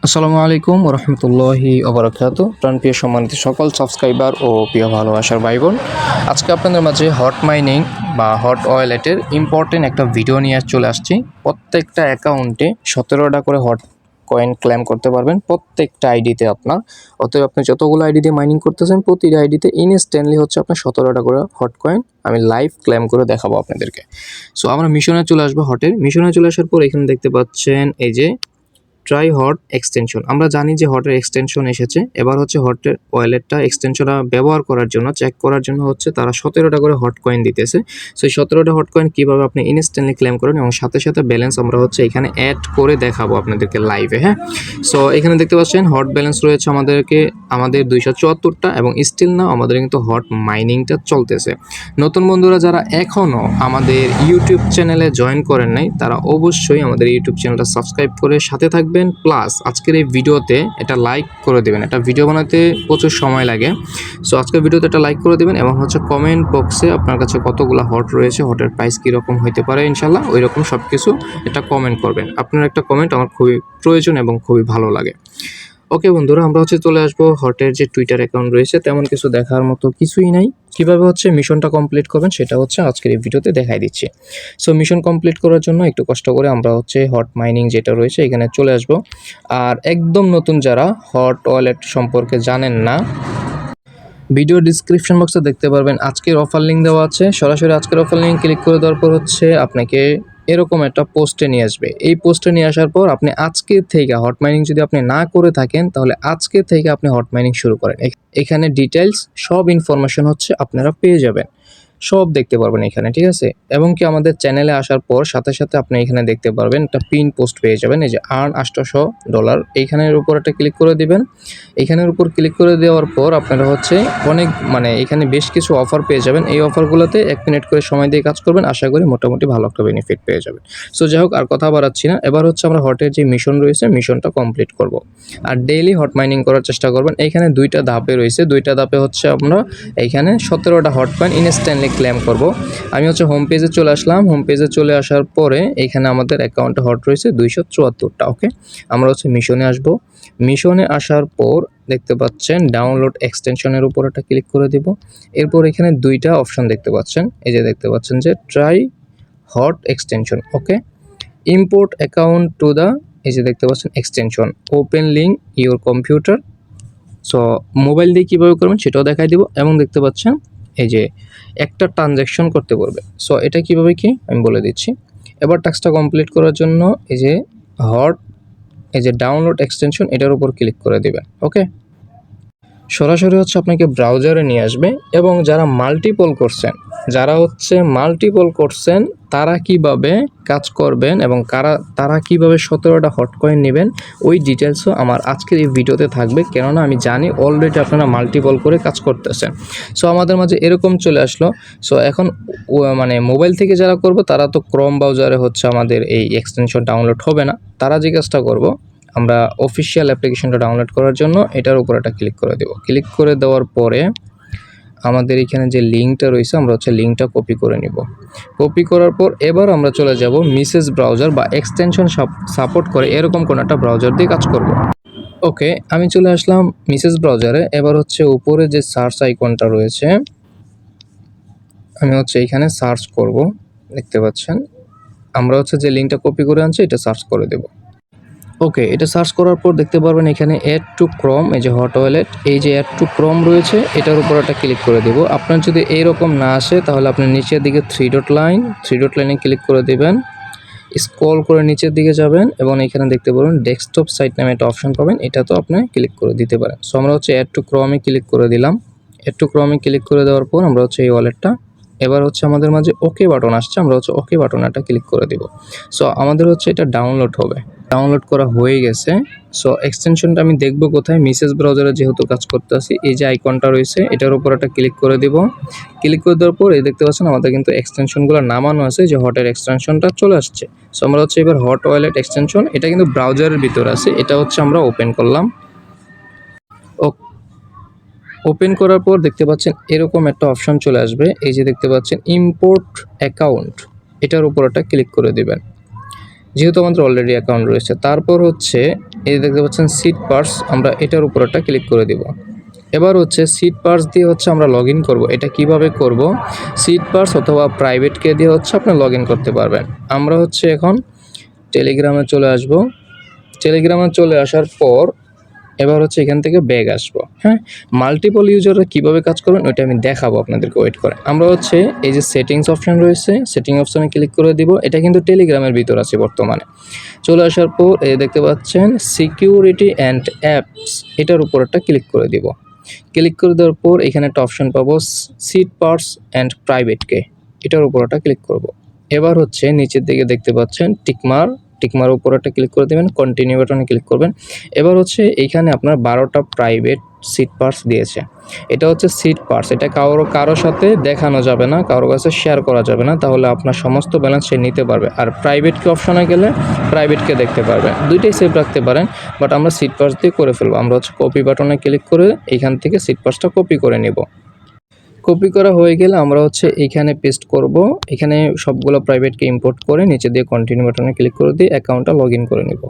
আসসালামু আলাইকুম রহমতুল্লাহি ওবরাকাতু। প্রাণপ্রিয় সম্মানিত সকল সাবস্ক্রাইবার ও প্রিয় ভালোবাসার ভাই বোন, আজকে আপনাদের মাঝে হট মাইনিং বা হট ওয়ালেটের ইম্পর্টেন্ট একটা ভিডিও নিয়ে চলে আসছি। প্রত্যেকটা অ্যাকাউন্টে 17টা করে হট কয়েন ক্লেম করতে পারবেন প্রত্যেকটা আইডিতে আপনার। অতএব আপনি যতগুলো আইডি দিয়ে মাইনিং করতেছেন প্রতিটা আইডিতে ইনস্ট্যান্টলি হচ্ছে আপনার 17টা করে হট কয়েন আমি লাইভ ক্লেম করে দেখাবো আপনাদেরকে। সো আমরা মিশনে চলে আসবো। মিশনে চলে আসার পর এখানে দেখতে পাচ্ছেন এই যে ট্রাই হট এক্সটেনশন। আমরা জানি যে হটের এক্সটেনশন এসেছে, এবার হচ্ছে হটের ওয়ালেটটা এক্সটেনশনটা ব্যবহার করার জন্য চেক করার জন্য হচ্ছে তারা 17টা করে হট কয়েন দিতেছে। সো এই 17টা হট কয়েন কীভাবে আপনি ইনস্ট্যান্টলি ক্লেম করেন এবং সাথে সাথে ব্যালেন্স আমরা হচ্ছে এখানে অ্যাড করে দেখাবো আপনাদেরকে লাইভে। হ্যাঁ, সো এখানে দেখতে পাচ্ছেন হট ব্যালেন্স রয়েছে আমাদের 274টা এবং স্টিল নাও আমাদের কিন্তু হট মাইনিংটা চলতেছে। নতুন বন্ধুরা যারা এখনও আমাদের ইউটিউব চ্যানেলে জয়েন করেন নাই তারা অবশ্যই আমাদের ইউটিউব চ্যানেলটা সাবস্ক্রাইব করে সাথে থাকবেন। প্লাস আজকের এই ভিডিওতে এটা লাইক করে দেবেন। এটা ভিডিও বানাতে প্রচুর সময় লাগে। সো আজকের ভিডিওতে এটা লাইক করে দেবেন এবং হচ্ছে কমেন্ট বক্সে আপনার কাছে কতগুলো হট রয়েছে, হটের প্রাইস কীরকম হতে পারে ইনশাল্লাহ ওই রকম সব কিছু এটা কমেন্ট করবেন। আপনার একটা কমেন্ট আমার খুবই প্রয়োজন এবং খুবই ভালো লাগে। ওকে বন্ধুরা, আমরা হচ্ছে চলে আসবো হটের যে টুইটার অ্যাকাউন্ট রয়েছে, তেমন কিছু দেখার মতো কিছুই নাই। কিভাবে হচ্ছে মিশনটা কমপ্লিট করবেন সেটা হচ্ছে আজকের এই ভিডিওতে দেখাই দিচ্ছি। সো মিশন কমপ্লিট করার জন্য একটু কষ্ট করে আমরা হচ্ছে হট মাইনিং যেটা রয়েছে এখানে চলে আসব। আর একদম নতুন যারা হট ওয়ালেট সম্পর্কে জানেন না, ভিডিও ডিসক্রিপশন বক্সে দেখতে পারবেন আজকের অফার লিঙ্ক দেওয়া আছে। সরাসরি আজকের অফার লিঙ্ক ক্লিক করে দেওয়ার পর হচ্ছে আপনাকে এরকম একটা পোস্টে নিয়ে আসবে। এই পোস্টে নিয়ে আসার পর আপনি আজকে থেকে হট মাইনিং যদি আপনি না করে থাকেন তাহলে আজকে থেকে আপনি হট মাইনিং শুরু করেন। এখানে ডিটেলস সব ইনফরমেশন হচ্ছে আপনারা পেয়ে যাবেন, সব দেখতে পারবেন এখানে, ঠিক আছে। এবং কি আমাদের চ্যানেলে আসার পর সাথে সাথে আপনি এখানে দেখতে পারবেন একটা পিন পোস্ট পেয়ে যাবেন, এই যে আর্ন $800। এইখানের উপর একটা ক্লিক করে দিবেন। এইখানের উপর ক্লিক করে দেওয়ার পর আপনারা হচ্ছে অনেক এখানে বেশ কিছু অফার পেয়ে যাবেন। এই অফারগুলোতে 1 মিনিট করে সময় দিয়ে কাজ করবেন, আশা করি মোটামুটি ভালো একটা বেনিফিট পেয়ে যাবেন। সো যাই হোক, আর কথা বাড়াচ্ছি না, এবার হচ্ছে আমরা হটের যে মিশন রয়েছে মিশনটা কমপ্লিট করব। আর ডেইলি হট মাইনিং করার চেষ্টা করবেন। এইখানে 2টা ধাপে রয়েছে, 2টা ধাপে হচ্ছে আমরা এইখানে 17টা হট কয়েন ইনস্ট্যান্টলি ক্লেম করব। আমি হচ্ছে হোম পেজে চলে আসলাম। হোম পেজে চলে আসার পরে এখানে আমাদের অ্যাকাউন্টে হট রয়েছে 274টা। ওকে, আমরা হচ্ছে মিশনে আসব। মিশনে আসার পর দেখতে পাচ্ছেন ডাউনলোড এক্সটেনশনের উপর একটা ক্লিক করে দিব। এরপর এখানে 2টা অপশন দেখতে পাচ্ছেন, এই যে দেখতে পাচ্ছেন যে try hot extension. Okay, import account to the, এই যে দেখতে পাচ্ছেন extension, open link your computer. So mobile দিয়ে কীভাবে করবেন সেটাও দেখাই দিব। এবং দেখতে পাচ্ছেন এই যে একটা ট্রানজ্যাকশন করতে পারবে। সো এটা কীভাবে কি আমি বলে দিচ্ছি। এবার টাস্কটা কমপ্লিট করার জন্য এই যে হট, এই যে ডাউনলোড এক্সটেনশন, এটার উপর ক্লিক করে দেবেন। ওকে, সরাসরি হচ্ছে আপনাকে ব্রাউজারে নিয়ে আসবে। এবং যারা মাল্টিপল করছেন তারা কিভাবে কাজ করবেন এবং তারা কিভাবে 17টা হট কয়েন নেবেন ওই ডিটেলসও আমার আজকের এই ভিডিওতে থাকবে, কেননা আমি জানি অলরেডি আপনারা মাল্টিপল করে কাজ করতেছেন। সো আমাদের মাঝে এরকম চলে আসলো। সো এখন মোবাইল থেকে যারা করবো তারা তো ক্রোম ব্রাউজারে হচ্ছে আমাদের এই এক্সটেনশন ডাউনলোড হবে না। তারা যে কাজটা করবো, আমরা অফিসিয়াল অ্যাপ্লিকেশনটা ডাউনলোড করার জন্য এটার উপর একটা ক্লিক করে দেব। ক্লিক করে দেওয়ার পরে আমাদের এখানে যে লিঙ্কটা রয়েছে আমরা হচ্ছে লিঙ্কটা কপি করে নিব। কপি করার পর এবার আমরা চলে যাব মিসেস ব্রাউজার বা এক্সটেনশন সাপোর্ট করে এরকম কোনো একটা ব্রাউজার দিয়ে কাজ করব। ওকে, আমি চলে আসলাম মিসেস ব্রাউজারে। এবার হচ্ছে উপরে যে সার্চ আইকনটা রয়েছে আমি হচ্ছে এখানে সার্চ করব। দেখতে পাচ্ছেন আমরা হচ্ছে যে লিঙ্কটা কপি করে আনছি এটা সার্চ করে দেব। ওকে, এটা সার্চ করার পর দেখতে পারবেন এখানে অ্যাড টু ক্রোম, এই যে হট ওয়ালেট, এই যে অ্যাড টু ক্রোম রয়েছে এটার উপর একটা ক্লিক করে দেব। আপনার যদি এইরকম না আসে তাহলে আপনি নিচের দিকে থ্রি ডট লাইনে ক্লিক করে দেবেন। স্ক্রল করে নিচের দিকে যাবেন এবং এখানে দেখতে পাবেন ডেস্কটপ সাইট নামে একটা অপশন পাবেন, এটা তো আপনি ক্লিক করে দিতে পারেন। সো আমরা হচ্ছে অ্যাড টু ক্রোমে ক্লিক করে দিলাম। অ্যাড টু ক্রোমে ক্লিক করে দেওয়ার পর আমরা হচ্ছে এই ওয়ালেটটা, এবার হচ্ছে আমাদের মাঝে ওকে বাটন আসছে, আমরা হচ্ছে ওকে বাটন একটা ক্লিক করে দিব। সো আমাদের হচ্ছে এটা ডাউনলোড হবে, ডাউনলোড করা হয়ে গেছে। সো এক্সটেনশনটা আমি দেখব কোথায়, মিসেস ব্রাউজারে যেহেতু কাজ করতে আসি এই যে আইকনটা রয়েছে এটার উপর একটা ক্লিক করে দিব। ক্লিক করে দেওয়ার পর এই দেখতে পাচ্ছেন আমাদের কিন্তু এক্সটেনশনগুলো নামানো আছে, যে হটের এক্সটেনশনটা চলে আসছে। সো আমরা হচ্ছে এবার হট ওয়ালেট এক্সটেনশন, এটা কিন্তু ব্রাউজারের ভিতর আছে, এটা হচ্ছে আমরা ওপেন করলাম। ওপেন করার পর দেখতে পাচ্ছেন এরকম একটা অপশন চলে আসবে, এই যে দেখতে পাচ্ছেন ইম্পোর্ট অ্যাকাউন্ট, এটার উপর একটা ক্লিক করে দিবেন যেহেতু আমাদের অলরেডি অ্যাকাউন্ট রয়েছে। তারপর হচ্ছে এই দেখতে পাচ্ছেন সিট পার্স, আমরা এটার উপর একটা ক্লিক করে দিব। এবার হচ্ছে সিট পার্স দিয়ে হচ্ছে আমরা লগ ইন করবো। এটা কিভাবে করব? সিট পার্স অথবা প্রাইভেট কে দিয়ে হচ্ছে আপনি লগ ইন করতে পারবেন। আমরা হচ্ছে এখন টেলিগ্রামে চলে আসব। টেলিগ্রামে চলে আসার পর এবার হচ্ছে এখান থেকে ব্যাগ আসবো। হ্যাঁ, মাল্টিপল ইউজাররা কীভাবে কাজ করবেন ওইটা আমি দেখাবো আপনাদেরকে, ওয়েট করে। আমরা হচ্ছে এই যে সেটিংস অপশন রয়েছে, সেটিং অপশনে ক্লিক করে দিব। এটা কিন্তু টেলিগ্রামের ভিতর আছে বর্তমানে। চলে আসার পর এই দেখতে পাচ্ছেন সিকিউরিটি অ্যান্ড অ্যাপস, এটার উপর একটা ক্লিক করে দিব। ক্লিক করে দেওয়ার পর এখানে একটা অপশন পাবো সিট পার্স অ্যান্ড প্রাইভেট কে, এটার উপর একটা ক্লিক করব। এবার হচ্ছে নিচের দিকে দেখতে পাচ্ছেন টিকমার উপর একটা ক্লিক করে দেবেন, কন্টিনিউ বাটনে ক্লিক করবেন। এবার হচ্ছে এইখানে আপনার 12টা প্রাইভেট সিট পার্স দিয়েছে। এটা হচ্ছে সিট পার্স, এটা কারো সাথে দেখানো যাবে না, কারো কাছে শেয়ার করা যাবে না, তাহলে আপনার সমস্ত ব্যালেন্স সে নিতে পারবে। আর প্রাইভেট কি অপশনে গেলে প্রাইভেটকে দেখতে পারবে, দুইটাই সেভ রাখতে পারেন। বাট আমরা সিট পার্স দিয়ে করে ফেলবো। আমরা হচ্ছে কপি বাটনে ক্লিক করে এইখান থেকে সিট পার্সটা কপি করে নেব। কপি করা হয়ে গেলে আমরা হচ্ছে এইখানে পেস্ট করব। এখানে সবগুলো প্রাইভেটকে ইম্পোর্ট করে নিচে দিয়ে কন্টিনিউ বাটনে ক্লিক করে দিয়ে অ্যাকাউন্টটা লগ ইন করে নেব।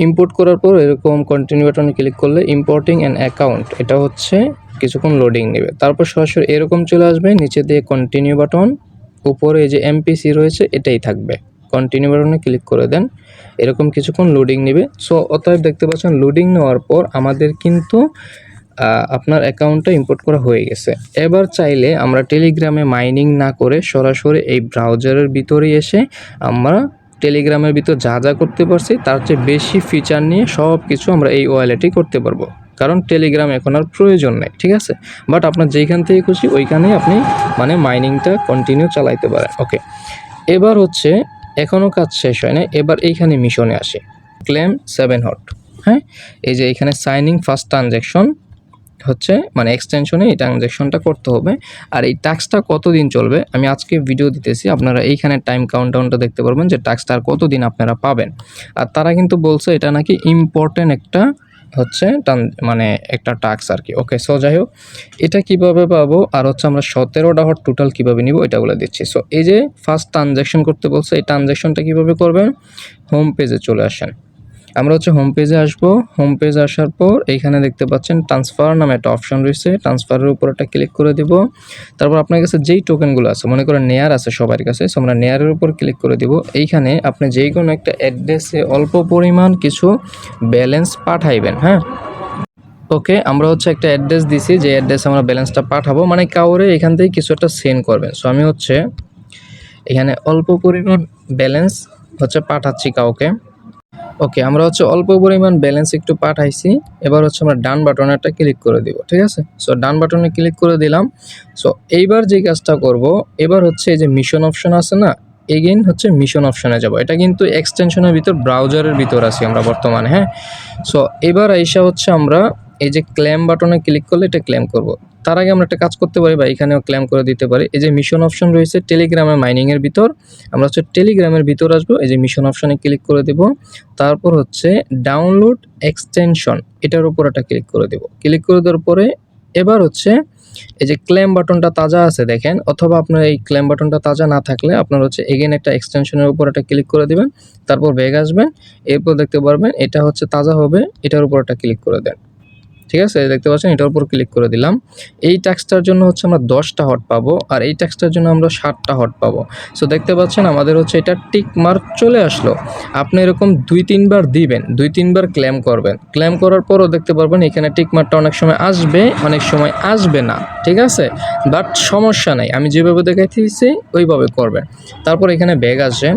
ইম্পোর্ট করার পর এরকম কন্টিনিউ বাটনে ক্লিক করলে ইম্পোর্টিং অ্যান অ্যাকাউন্ট, এটা হচ্ছে কিছুক্ষণ লোডিং নেবে। তারপর সরাসরি এরকম চলে আসবে, নিচে দিয়ে কন্টিনিউ বাটন, উপরে এই যে এমপিসি রয়েছে এটাই থাকবে। কন্টিনিউ বাটনে ক্লিক করে দেন, এরকম কিছুক্ষণ লোডিং নেবে। সো অতএব দেখতে পাচ্ছেন লোডিং নেওয়ার পর আমাদের কিন্তু আপনার অ্যাকাউন্টটা ইম্পোর্ট করা হয়ে গেছে। এবার চাইলে আমরা টেলিগ্রামে মাইনিং না করে সরাসরি এই ব্রাউজারের ভিতরে এসে আমরা টেলিগ্রামের ভিতর যা যা করতে পারছি তার চেয়ে বেশি ফিচার নিয়ে সব কিছু আমরা এই ওয়ালেটেই করতে পারবো, কারণ টেলিগ্রাম এখন আর প্রয়োজন নেই, ঠিক আছে। বাট আপনার যেইখান থেকে খুশি ওইখানেই আপনি মানে মাইনিংটা কন্টিনিউ চালাইতে পারেন। ওকে, এবার হচ্ছে এখনও কাজ শেষ হয় না, এবার এইখানে মিশনে আসে ক্লেম 7 হট। হ্যাঁ, এই যে এখানে সাইনিং ফার্স্ট ট্রানজ্যাকশন হচ্ছে মানে এক্সটেনশনে এই ট্রানজ্যাকশনটা করতে হবে। আর এই টাস্কটা কতদিন চলবে আমি আজকে ভিডিও দিতেছি, আপনারা এইখানে টাইম কাউন্টডাউনটা দেখতে পারবেন যে টাস্কটা আর কতদিন আপনারা পাবেন। আর তারা কিন্তু বলছে এটা নাকি ইম্পর্টেন্ট একটা হচ্ছে মানে একটা টাস্ক আর কি। ওকে, সো যাই হোক এটা কীভাবে পাবো আর হচ্ছে আমরা 17টা হট টোটাল কীভাবে নিব এটা বলে দিচ্ছি। সো এই যে ফার্স্ট ট্রানজ্যাকশন করতে বলছে, এই ট্রানজ্যাকশনটা কীভাবে করবেন, হোম পেজে চলে আসেন। আমরা হচ্ছে হোম পেজে আসবো। হোম পেজে আসার পর এইখানে দেখতে পাচ্ছেন ট্রান্সফার নামে একটা অপশন রয়েছে, ট্রান্সফারের উপর একটা ক্লিক করে দিব। তারপর আপনার কাছে যেই টোকেনগুলো আছে, মনে করেন নেয়ার আছে সবার কাছে, সো আমরা নেয়ারের উপর ক্লিক করে দিব। এইখানে আপনি যেই কোনো একটা অ্যাড্রেসে অল্প পরিমাণ কিছু ব্যালেন্স পাঠাইবেন। হ্যাঁ, ওকে, আমরা হচ্ছে একটা অ্যাড্রেস দিছি, যে অ্যাড্রেসে আমরা ব্যালেন্সটা পাঠাবো, মানে কাউরে এখান থেকে কিছু একটা সেন্ড করবেন। সো আমি হচ্ছে এখানে অল্প পরিমাণ ব্যালেন্স হচ্ছে পাঠাচ্ছি কাউকে। ওকে, আমরা হচ্ছে অল্প পরিমাণ ব্যালেন্স একটু পাঠাইছি। এবার হচ্ছে আমরা ডান বাটনে একটা ক্লিক করে দিব, ঠিক আছে। সো ডান বাটনে ক্লিক করে দিলাম। সো এইবার যে কাজটা করব, এবার হচ্ছে এই যে মিশন অপশন আছে না, এগেইন হচ্ছে মিশন অপশনে যাব। এটা কিন্তু এক্সটেনশনের ভিতর ব্রাউজারের ভিতর আছি আমরা বর্তমানে। হ্যাঁ, সো এবার আইসা হচ্ছে আমরা এই যে ক্লেম বাটনে ক্লিক করলে এটা ক্লেম করব। তার আগে আমরা একটা কাজ করতে পারি বা এখানেও ক্লেম করে দিতে পারি। এই যে মিশন অপশন রয়েছে টেলিগ্রামে মাইনিংয়ের ভিতর, আমরা হচ্ছে টেলিগ্রামের ভিতর আসবো, এই যে মিশন অপশনে ক্লিক করে দেব। তারপর হচ্ছে ডাউনলোড এক্সটেনশন, এটার উপর একটা ক্লিক করে দেব। ক্লিক করে দেওয়ার পরে এবার হচ্ছে এই যে ক্লেম বাটনটা তাজা আছে দেখেন, অথবা আপনার এই ক্লেম বাটনটা তাজা না থাকলে আপনার হচ্ছে এগেন একটা এক্সটেনশনের উপর একটা ক্লিক করে দিবেন। তারপর ব্যাগ আসবেন, এরপর দেখতে পারবেন এটা হচ্ছে তাজা হবে, এটার উপর একটা ক্লিক করে দেন। ঠিক আছে, দেখতে পাচ্ছেন এটার উপর ক্লিক করে দিলাম। এই ট্যাক্সটার জন্য হচ্ছে আমরা 10টা হট পাবো, আর এই ট্যাক্সটার জন্য আমরা 7টা হট পাবো। সো দেখতে পাচ্ছেন আমাদের হচ্ছে এটা টিক মার্ক চলে আসলো। আপনি এরকম 2-3বার দিবেন, 2-3বার ক্লেম করবেন। ক্লেম করার পরও দেখতে পারবেন এখানে টিক মার্কটা অনেক সময় আসবে, অনেক সময় আসবে না, ঠিক আছে। বাট সমস্যা নেই, আমি যেভাবে দেখাইতেছি ওইভাবে করবেন। তারপর এখানে ব্যাগ আসেন।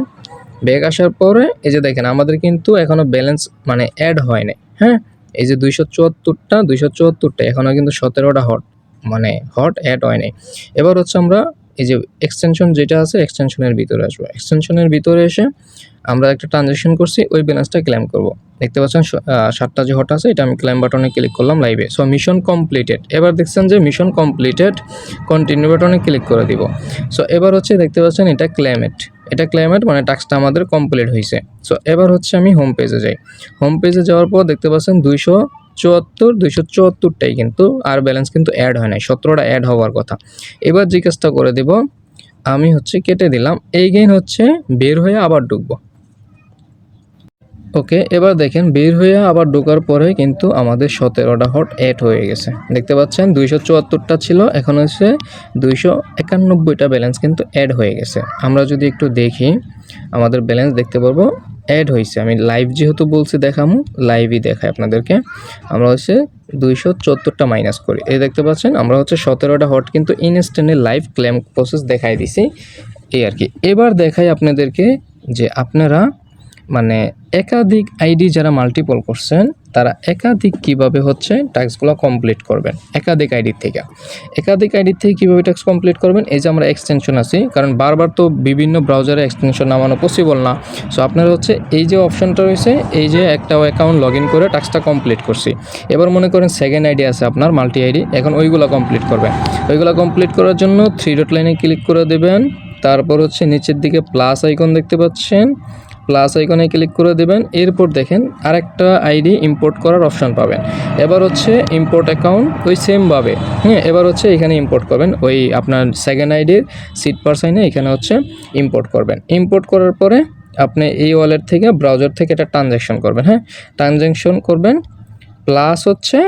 ব্যাগ আসার পরে এই যে দেখেন আমাদের কিন্তু এখনও ব্যালেন্স মানে অ্যাড হয় নাই। হ্যাঁ, এই যে 274টা এখনও কিন্তু 17টা হট মানে হট অ্যাড হয় নাই। এবার হচ্ছে আমরা এই যে এক্সটেনশন যেটা আছে এক্সটেনশনের ভিতরে আসবো। এক্সটেনশনের ভিতরে এসে আমরা একটা ট্রানজ্যাকশন করছি, ওই ব্যালেন্সটা ক্লেম করব। দেখতে পাচ্ছেন 7টা যে হট আছে, এটা আমি ক্লেম বাটনে ক্লিক করলাম লাইভে। So mission completed. এবার দেখছেন যে মিশন কমপ্লিটেড, কন্টিনিউ বাটনে ক্লিক করে দিব। সো এবার হচ্ছে দেখতে পাচ্ছেন এটা ক্লেমেট মানে টাস্কটা আমাদের কমপ্লিট হয়েছে। সো এবার হচ্ছে আমি হোম পেজে যাই। হোম পেজে যাওয়ার পর দেখতে পাচ্ছেন 274টাই কিন্তু আর ব্যালেন্স কিন্তু অ্যাড হয় নাই, 17টা অ্যাড হওয়ার কথা। এবার যে কাজটা করে দেব, আমি হচ্ছে কেটে দিলাম, এইগেইন হচ্ছে বের হয়ে আবার ঢুকবো। ওকে, এবার দেখেন বের হয়ে আবার ঢোকার পরে কিন্তু আমাদের 17টা হট অ্যাড হয়ে গেছে। দেখতে পাচ্ছেন 274টা ছিল, এখন হচ্ছে 291টা ব্যালেন্স কিন্তু অ্যাড হয়ে গেছে। আমরা যদি একটু দেখি আমাদের ব্যালেন্স দেখতে পারবো অ্যাড হয়েছে। আমি লাইভ যেহেতু বলছি দেখামু, লাইভই দেখাই আপনাদেরকে। আমরা হচ্ছে 274টা মাইনাস করি, এই দেখতে পাচ্ছেন আমরা হচ্ছে 17টা হট কিন্তু ইনস্ট্যান্টলি লাইভ ক্লেম প্রসেস দেখাই দিছি, এই আর কি। এবার দেখাই আপনাদেরকে যে আপনারা মানে একাধিক আইডি যারা মাল্টিপল করছেন তারা একাধিক কিভাবে হচ্ছে টাস্কগুলো কমপ্লিট করবেন একাধিক আইডি থেকে। একাধিক আইডি থেকে কীভাবে টাস্ক কমপ্লিট করবেন, এই যে আমরা এক্সটেনশন আছি, কারণ বারবার তো বিভিন্ন ব্রাউজারে এক্সটেনশন নামানো পসিবল না। সো আপনারা হচ্ছে এই যে অপশনটা রয়েছে, এই যে একটা অ্যাকাউন্ট লগ ইন করে টাস্কটা কমপ্লিট করছি। এবার মনে করেন সেকেন্ড আইডি আছে আপনার মাল্টি আইডি, এখন ওইগুলো কমপ্লিট করবেন। ওইগুলো কমপ্লিট করার জন্য 3 ডট লাইনে ক্লিক করে দেবেন, তারপর হচ্ছে নিচের দিকে প্লাস আইকন দেখতে পাচ্ছেন, প্লাস আইকনে ক্লিক করে দেবেন। এরপর দেখেন আরেকটা আইডি ইম্পোর্ট করার অপশান পাবেন। এবার হচ্ছে ইম্পোর্ট অ্যাকাউন্ট ওই সেমভাবে, হ্যাঁ, এবার হচ্ছে এখানে ইম্পোর্ট করবেন ওই আপনার সেকেন্ড আইডির সিট পারসাইনে এখানে হচ্ছে ইম্পোর্ট করবেন। ইম্পোর্ট করার পরে আপনি এই ওয়ালেট থেকে ব্রাউজার থেকে একটা ট্রানজ্যাকশন করবেন, হ্যাঁ, ট্রানজ্যাকশন করবেন। প্লাস হচ্ছে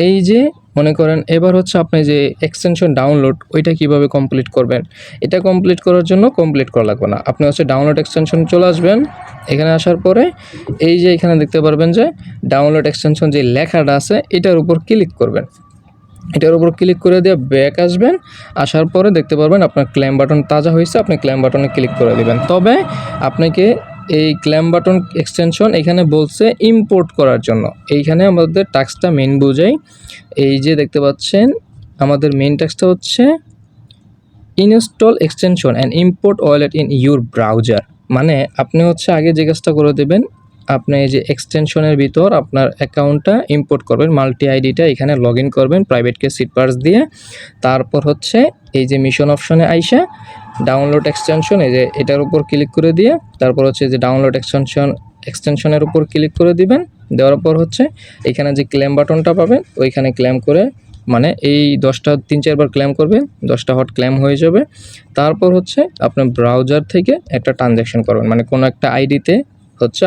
এই যে মনে করেন এবার হচ্ছে আপনি যে এক্সটেনশন ডাউনলোড ওইটা কিভাবে কমপ্লিট করবেন, এটা কমপ্লিট করার জন্য কমপ্লিট করা লাগবে না, আপনি হচ্ছে ডাউনলোড এক্সটেনশন চলে আসবেন। এখানে আসার পরে এই যে এখানে দেখতে পারবেন যে ডাউনলোড এক্সটেনশন যে লেখাটা আছে এটার উপর ক্লিক করবেন। এটার উপর ক্লিক করে দিয়ে ব্যাক আসবেন, আসার পরে দেখতে পারবেন আপনার ক্লেম বাটন তাজা হয়েছে, আপনি ক্লেম বাটনে ক্লিক করে দিবেন। তবে আপনাকে এই ক্লেম বাটন এক্সটেনশন এখানে বলছে ইম্পোর্ট করার জন্য, এইখানে আমাদের টাস্কটা মেন বুঝাই। এই যে দেখতে পাচ্ছেন আমাদের মেন টাস্কটা হচ্ছে install extension and import wallet in your browser. মানে আপনি হচ্ছে আগে যে কাজটা করে দেবেন, আপনি এই যে এক্সটেনশনের ভিতর আপনার অ্যাকাউন্টটা ইম্পোর্ট করবেন, মাল্টি আইডিটা এখানে লগ ইন করবেন প্রাইভেট কে সিট পার্স দিয়ে। তারপর হচ্ছে এই যে মিশন অপশনে আইসা ডাউনলোড এক্সটেনশন এই যে এটার উপর ক্লিক করে দিয়ে তারপর হচ্ছে যে ডাউনলোড এক্সটেনশনের উপর ক্লিক করে দিবেন। দেওয়ার পর হচ্ছে এখানে যে ক্লেম বাটনটা পাবেন ওইখানে ক্লেম করে, মানে এই 10টা 3-4 বার ক্লেম করবেন, 10টা হট ক্লেম হয়ে যাবে। তারপর হচ্ছে আপনার ব্রাউজার থেকে একটা ট্রানজ্যাকশন করবেন, মানে কোনো একটা আইডিতে হচ্ছে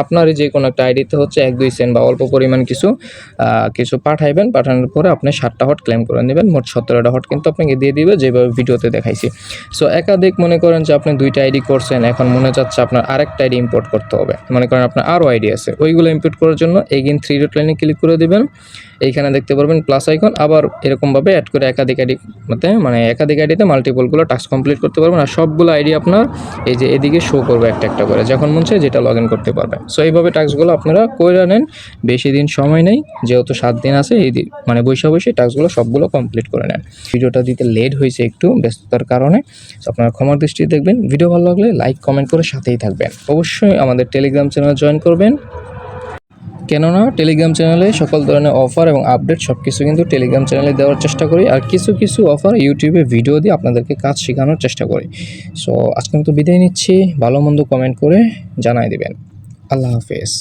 আপনারই যে কোনো একটা আইডিতে হচ্ছে 1-2 সেন্ট বা অল্প পরিমাণ কিছু পাঠাইবেন। পাঠানোর পরে আপনি 7টা হট ক্লেম করে নেবেন, মোট 17টা হট কিন্তু আপনাকে দিয়ে দিবে যেভাবে ভিডিওতে দেখাইছি। সো একাধিক মনে করেন যে আপনি 2টা আইডি করছেন, এখন মনে যাচ্ছে আপনার আরেকটা আইডি ইম্পোর্ট করতে হবে, মনে করেন আপনার আরও আইডি আছে, ওইগুলো ইম্পোর্ট করার জন্য এগেইন 3 ডট লাইনে ক্লিক করে দিবেন। এইখানে দেখতে পারবেন প্লাস আইকন, আবার এরকমভাবে অ্যাড করে একাধিক আইডি মানে একাধিক আইডিতে মাল্টিপলগুলো টাস্ক কমপ্লিট করতে পারবেন। আর সবগুলো আইডি আপনার এই যে এদিকে শো করবে একটা একটা করে, যখন মন চায় যেটা লগ ইন করতে পারবেন। সো এইভাবে টাস্কগুলো আপনারা করে নেন, বেশি দিন সময় নেই, যেহেতু 7 দিন আছে, এই মানে বসে টাস্কগুলো সবগুলো কমপ্লিট করে নেন। ভিডিওটা দিতে লেট হয়েছে একটু ব্যস্ততার কারণে, সো আপনারা ক্ষমার দৃষ্টিতে দেখবেন। ভিডিও ভালো লাগলে লাইক কমেন্ট করে সাথেই থাকবেন। অবশ্যই আমাদের টেলিগ্রাম চ্যানেল জয়েন করবেন, কেননা টেলিগ্রাম চ্যানেলে সকল ধরনের অফার এবং আপডেট সব কিছু কিন্তু টেলিগ্রাম চ্যানেলে দেওয়ার চেষ্টা করি। আর কিছু অফার ইউটিউবে ভিডিও দিয়ে আপনাদেরকে কাজ শেখানোর চেষ্টা করি। সো আজকে মতো বিদায় নিচ্ছি, ভালো মন্দ কমেন্ট করে জানাই দিবেন। আল্লাহ হাফেজ।